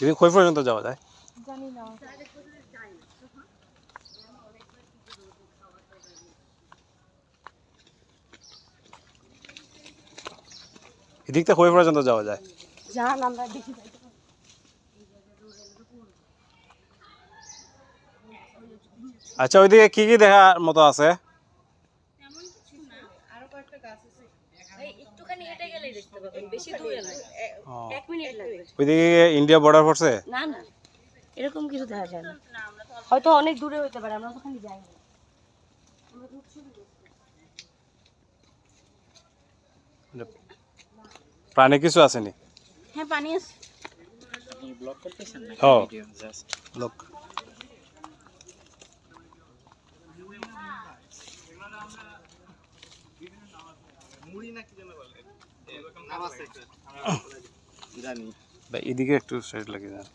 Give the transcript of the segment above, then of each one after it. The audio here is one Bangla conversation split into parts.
এদিকে কই পর্যন্ত যাওয়া যায়? জানি না। এদিক থেকে কই পর্যন্ত যাওয়া যায়? জান আমরা দেখি যাইতে পারি। আচ্ছা, ওইদিকে কি কি দেখার মতো আছে? তেমন কিছু না, আরো কয়েকটা গাছ আছে। এই একটুখানি হেঁটে গেলেই দেখতে পাবেন, বেশি দূরে না। 1 মিনিট লাগবে। ওইদিকে ইন্ডিয়া বর্ডার পড়ছে? না না, এরকম কিছু দেখা যায় না। হয়তো অনেক দূরে হইতে পারে, আমরা ওখানে যাই না। প্রাণী কিছু আসেনি? হ্যাঁ, পানি আছে। ও লোক ভাই এদিকে একটু সাইড লাগিয়ে দেন।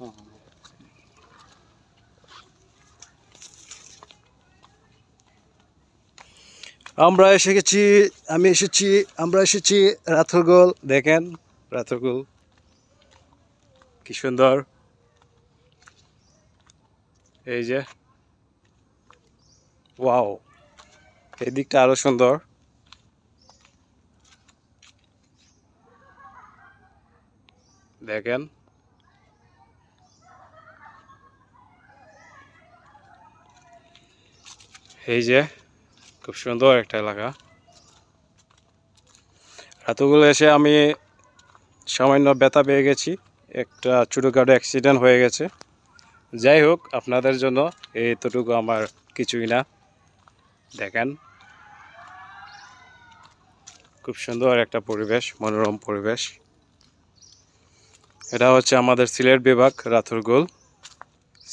আমরা এসে গেছি, আমরা এসেছি রাথরগোল। দেখেন রাথরগোল কি সুন্দর। এই যে ওয়াও, এই দিকটা আরো সুন্দর। দেখেন এই যে খুব সুন্দর একটা এলাকা। রাতগুলো এসে আমি সামান্য ব্যথা পেয়ে গেছি, একটা ছোটোখাটো অ্যাক্সিডেন্ট হয়ে গেছে। যাই হোক, আপনাদের জন্য এতটুকু আমার কিছুই না। দেখেন খুব সুন্দর একটা পরিবেশ, মনোরম পরিবেশ। এটা হচ্ছে আমাদের সিলেট বিভাগ, রাথরগোল।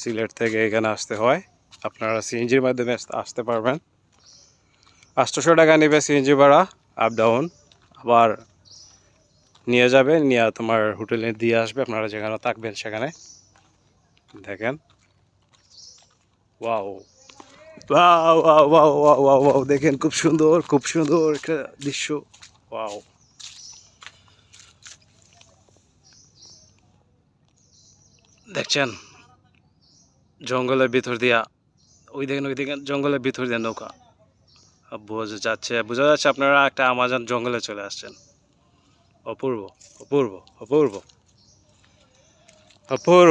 সিলেট থেকে এখানে আসতে হয়, আপনারা সিএনজির মাধ্যমে আসতে পারবেন। 800 টাকা নেবে সিএনজি ভাড়া, আপ ডাউন। আবার নিয়ে যাবে, নিয়ে তোমার হোটেলে দিয়ে আসবে, আপনারা যেখানে থাকবেন সেখানে। দেখেন wow wow wow wow wow wow wow, দেখেন খুব সুন্দর একটা দৃশ্য। ওয়াও, দেখছেন জঙ্গলের ভিতর দিয়া, ওই দেখেন জঙ্গলের ভিতর দিয়ে নৌকা বোঝা যাচ্ছে আপনারা একটা আমাজন জঙ্গলে চলে আসছেন। অপূর্ব অপূর্ব অপূর্ব অপূর্ব।